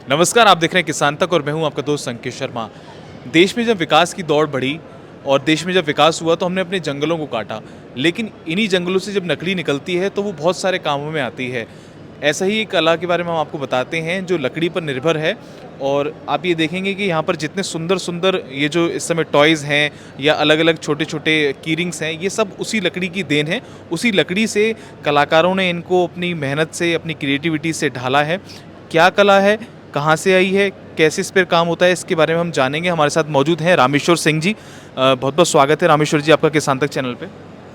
नमस्कार, आप देख रहे हैं किसान तक और मैं हूं आपका दोस्त संकेत शर्मा। देश में जब विकास की दौड़ बढ़ी और देश में जब विकास हुआ तो हमने अपने जंगलों को काटा, लेकिन इन्हीं जंगलों से जब लकड़ी निकलती है तो वो बहुत सारे कामों में आती है। ऐसा ही एक कला के बारे में हम आपको बताते हैं जो लकड़ी पर निर्भर है। और आप ये देखेंगे कि यहाँ पर जितने सुंदर सुंदर ये जो इस समय टॉयज़ हैं या अलग अलग छोटे छोटे कीरिंग्स हैं, ये सब उसी लकड़ी की देन है। उसी लकड़ी से कलाकारों ने इनको अपनी मेहनत से, अपनी क्रिएटिविटी से ढाला है। क्या कला है, कहाँ से आई है, कैसे इस पर काम होता है, इसके बारे में हम जानेंगे। हमारे साथ मौजूद हैं रामेश्वर सिंह जी। बहुत बहुत स्वागत है रामेश्वर जी आपका किसान तक चैनल पे।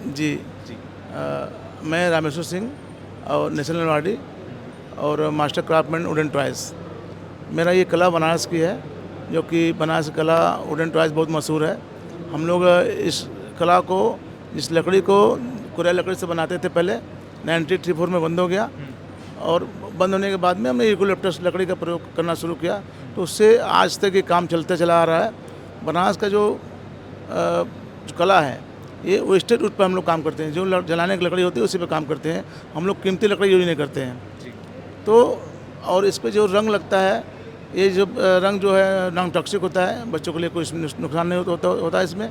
जी जी। मैं रामेश्वर सिंह और नेशनल अवार्डी और मास्टर क्राफ्टमैन वुडन टॉयज़। मेरा ये कला बनारस की है, जो कि बनारस कला वुडन टॉयज़ बहुत मशहूर है। हम लोग इस कला को, इस लकड़ी को कोरिया लकड़ी से बनाते थे पहले। 1934 में बंद हो गया और बंद होने के बाद में हमने यूकेलिप्टस लकड़ी का प्रयोग करना शुरू किया, तो उससे आज तक ये काम चलते चला आ रहा है। बनारस का जो कला है, ये वेस्टेड वुड पर हम लोग काम करते हैं। जो जलाने की लकड़ी होती है उसी पे काम करते हैं। हम लोग कीमती लकड़ी यूज नहीं करते हैं। जी। तो और इस पे जो रंग लगता है, ये जो रंग जो है नॉन टॉक्सिक होता है, बच्चों के लिए कोई नुकसान नहीं होता है इसमें।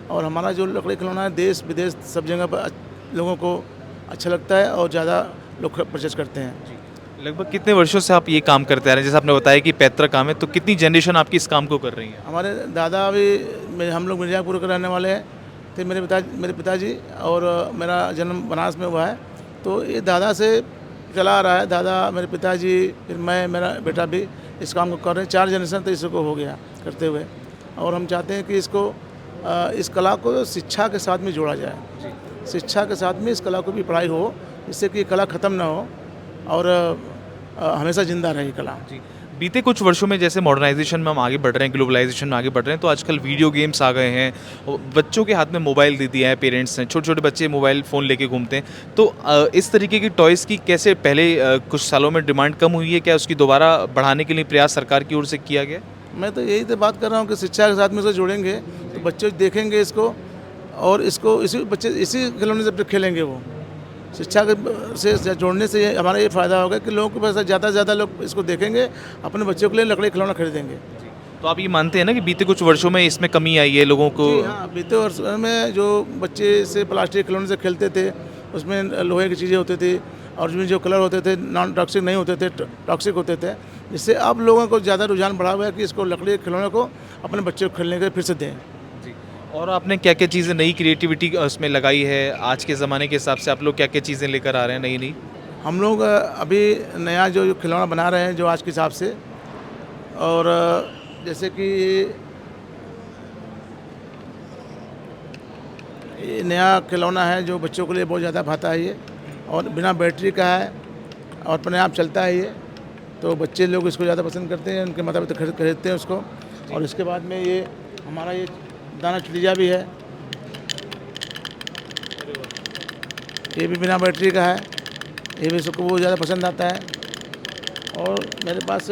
और हमारा जो लकड़ी खिलौना है देश विदेश सब जगह पर लोगों को अच्छा लगता है और ज़्यादा लोग परचेज करते हैं। लगभग कितने वर्षों से आप ये काम करते आ रहे हैं? जैसे आपने बताया कि पैतृक काम है, तो कितनी जनरेशन आपकी इस काम को कर रही है? हमारे दादा भी, हम लोग मिर्ज़ापुर के रहने वाले हैं थे, मेरे पिताजी, और मेरा जन्म बनारस में हुआ है। तो ये दादा से चला आ रहा है। दादा, मेरे पिताजी, फिर मैं, मेरा बेटा भी इस काम को कर रहे हैं। 4 जनरेशन तो इसको हो गया करते हुए। और हम चाहते हैं कि इसको इस कला को शिक्षा के साथ में जोड़ा जाए। शिक्षा के साथ में इस कला को भी पढ़ाई हो, जिससे कि कला ख़त्म ना हो और हमेशा ज़िंदा रहे कला। जी। बीते कुछ वर्षों में जैसे मॉडर्नाइजेशन में हम आगे बढ़ रहे हैं, ग्लोबलाइजेशन में आगे बढ़ रहे हैं, तो आजकल वीडियो गेम्स आ गए हैं और बच्चों के हाथ में मोबाइल दे दिया है पेरेंट्स ने। छोटे छोटे बच्चे मोबाइल फ़ोन लेके घूमते हैं। तो इस तरीके की टॉयज़ की कैसे पहले कुछ सालों में डिमांड कम हुई है, क्या उसकी दोबारा बढ़ाने के लिए प्रयास सरकार की ओर से किया गया? मैं तो यही तो बात कर रहा हूँ कि शिक्षा के साथ में इसे जोड़ेंगे तो बच्चे देखेंगे इसको, और इसको इसी खिलौने से खेलेंगे। वो शिक्षा के से जोड़ने से हमारा ये फ़ायदा होगा कि लोगों के पास ज़्यादा से ज़्यादा लोग इसको देखेंगे, अपने बच्चों के लिए लकड़ी खिलौना खरीदेंगे। तो आप ये मानते हैं ना कि बीते कुछ वर्षों में इसमें कमी आई है लोगों को? जी हाँ, बीते वर्ष में जो बच्चे से प्लास्टिक खिलौने से खेलते थे, उसमें लोहे की चीज़ें होती थी और उसमें जो कलर होते थे नॉन टॉक्सिक नहीं होते थे, टॉक्सिक होते थे। जिससे अब लोगों को ज़्यादा रुझान बढ़ा हुआ है कि इसको लकड़ी के खिलौने को अपने बच्चे को खेलने के लिए फिर से दें। जी। और आपने क्या क्या चीज़ें, नई क्रिएटिविटी उसमें लगाई है? आज के ज़माने के हिसाब से आप लोग क्या क्या चीज़ें लेकर आ रहे हैं नई नई? हम लोग अभी नया जो खिलौना बना रहे हैं जो आज के हिसाब से, और जैसे कि ये नया खिलौना है जो बच्चों के लिए बहुत ज़्यादा भाता है ये, और बिना बैटरी का है और अपने आप चलता है ये। तो बच्चे लोग इसको ज़्यादा पसंद करते हैं, उनके माता पिता खरीदते हैं उसको। और इसके बाद में ये हमारा ये दाना चिड़िया भी है, ये भी बिना बैटरी का है। ये भी सबको बहुत ज़्यादा पसंद आता है। और मेरे पास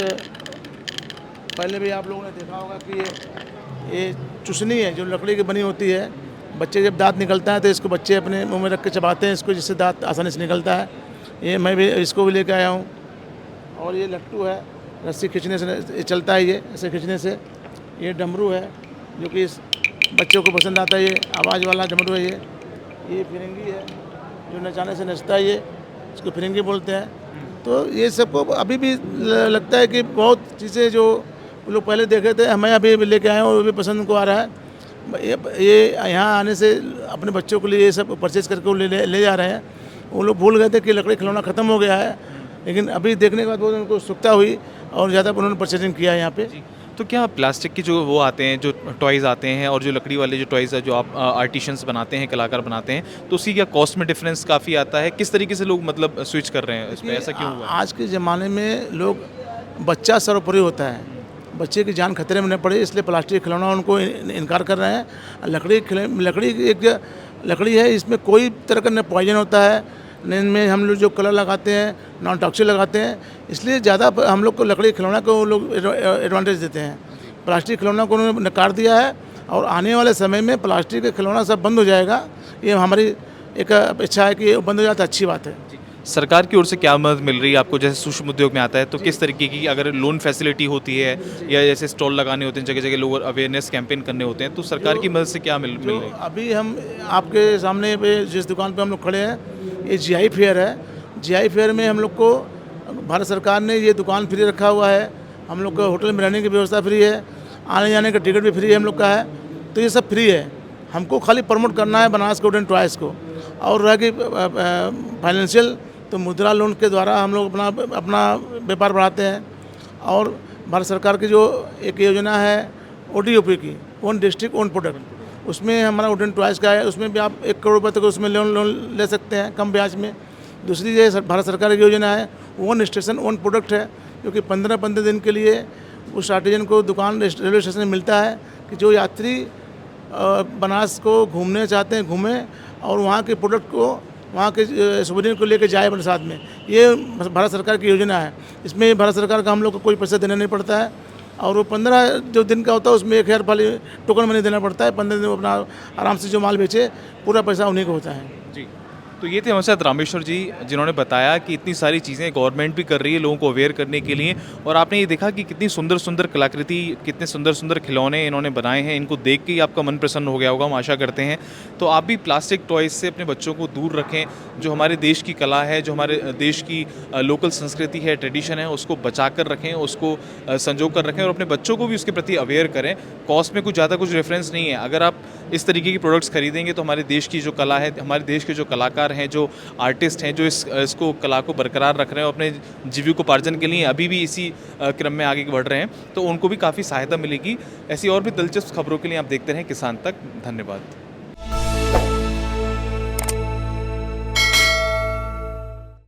पहले भी आप लोगों ने देखा होगा कि ये चुसनी है जो लकड़ी की बनी होती है। बच्चे जब दांत निकलता है तो इसको बच्चे अपने मुंह में रख के चबाते हैं इसको, जिससे दांत आसानी से निकलता है। ये मैं भी इसको भी लेके आया हूँ। और ये लट्टू है, रस्सी खींचने से ये चलता है, ये ऐसे खींचने से। ये डमरू है जो कि इस बच्चों को पसंद आता है, ये आवाज़ वाला डमरू है। ये फिरंगी है जो नचाने से नचता है, ये इसको फिरंगी बोलते हैं। तो ये सबको अभी भी लगता है कि बहुत चीज़ें जो लोग पहले देखे थे मैं अभी लेके आया हूँ, वो भी पसंद को आ रहा है। ये यहाँ आने से अपने बच्चों के लिए ये सब परचेज करके वो ले जा रहे हैं। वो लोग भूल गए थे कि लकड़ी खिलौना ख़त्म हो गया है, लेकिन अभी देखने के बाद बहुत उनको उत्सुकता हुई और ज़्यादा उन्होंने परचेजिंग किया है यहाँ पे। तो क्या प्लास्टिक की जो वो आते हैं, जो टॉयज़ आते हैं, और जो लकड़ी वाले जो टॉयज़ है जो आप आर्टिशंस बनाते हैं, कलाकार बनाते हैं, तो उसकी क्या कॉस्ट में डिफरेंस काफ़ी आता है? किस तरीके से लोग मतलब स्विच कर रहे हैं इस पे, ऐसा क्यों हुआ है? आज के ज़माने में लोग, बच्चा सर्वोपरि होता है, बच्चे की जान खतरे में न पड़े, इसलिए प्लास्टिक खिलौना उनको इनकार कर रहे हैं। लकड़ी एक लकड़ी है, इसमें कोई तरह का न पॉइजन होता है, न इनमें हम लोग जो कलर लगाते हैं नॉन टॉक्सिक लगाते हैं। इसलिए ज़्यादा हम लोग को लकड़ी खिलौना को लोग एडवांटेज देते हैं। प्लास्टिक खिलौना को उन्होंने नकार दिया है, और आने वाले समय में प्लास्टिक का खिलौना सब बंद हो जाएगा। ये हमारी एक इच्छा है कि ये बंद हो जाए तो अच्छी बात है। सरकार की ओर से क्या मदद मिल रही है आपको? जैसे सूक्ष्म उद्योग में आता है तो किस तरीके की अगर लोन फैसिलिटी होती है या जैसे स्टॉल लगाने होते हैं, जगह जगह लोग अवेयरनेस कैंपेन करने होते हैं, तो सरकार की मदद से क्या मिल जो रही है? अभी हम आपके सामने पे जिस दुकान पे हम लोग खड़े हैं, ये जीआई फेयर है। जीआई फेयर में हम लोग को भारत सरकार ने ये दुकान फ्री रखा हुआ है, हम लोग को होटल में रहने की व्यवस्था फ्री है, आने जाने का टिकट भी फ्री है हम लोग का है, तो ये सब फ्री है। हमको खाली प्रमोट करना है बनास को वुडन टॉयज़ को। और रह गई फाइनेंशियल, तो मुद्रा लोन के द्वारा हम लोग अपना व्यापार बढ़ाते हैं। और भारत सरकार की जो एक योजना है ODOP की, ओन डिस्ट्रिक्ट ओन प्रोडक्ट, उसमें हमारा वुडन टॉयज़ का है, उसमें भी आप 1 करोड़ रुपये तक उसमें लोन ले सकते हैं कम ब्याज में। दूसरी जो भारत सरकार की योजना है ओन स्टेशन ओन प्रोडक्ट है, क्योंकि 15-15 दिन के लिए उस आर्टिजन को दुकान रेलवे स्टेशन में मिलता है कि जो यात्री बनास को घूमने चाहते हैं घूमें, और वहाँ के प्रोडक्ट को, वहाँ के सुविधा को लेकर जाए अपने साथ में। ये भारत सरकार की योजना है। इसमें भारत सरकार का हम लोग को कोई पैसा देना नहीं पड़ता है, और वो 15 जो दिन का होता है उसमें 1000 वाली टोकन मनी देना पड़ता है। 15 दिन में अपना आराम से जो माल बेचे पूरा पैसा उन्हीं को होता है। जी, तो ये थे हमारे साथ रामेश्वर जी, जिन्होंने बताया कि इतनी सारी चीज़ें गवर्नमेंट भी कर रही है लोगों को अवेयर करने के लिए, और आपने ये देखा कि कितनी सुंदर सुंदर कलाकृति, कितने सुंदर सुंदर खिलौने इन्होंने बनाए हैं। इनको देख के ही आपका मन प्रसन्न हो गया होगा, हम आशा करते हैं। तो आप भी प्लास्टिक टॉयज़ से अपने बच्चों को दूर रखें। जो हमारे देश की कला है, जो हमारे देश की लोकल संस्कृति है, ट्रेडिशन है, उसको बचा कर रखें, उसको संजो कर रखें, और अपने बच्चों को भी उसके प्रति अवेयर करें। कॉस्ट में कुछ ज़्यादा कुछ रेफरेंस नहीं है। अगर आप इस तरीके की प्रोडक्ट्स खरीदेंगे तो हमारे देश की जो कला है, हमारे देश के जो कलाकार हैं, जो आर्टिस्ट हैं, जो इसको कला को बरकरार रख रहे हैं, अपने जीविकोपार्जन के लिए अभी भी इसी क्रम में आगे बढ़ रहे हैं, तो उनको भी काफ़ी सहायता मिलेगी। ऐसी और भी दिलचस्प खबरों के लिए आप देखते रहें किसान तक। धन्यवाद।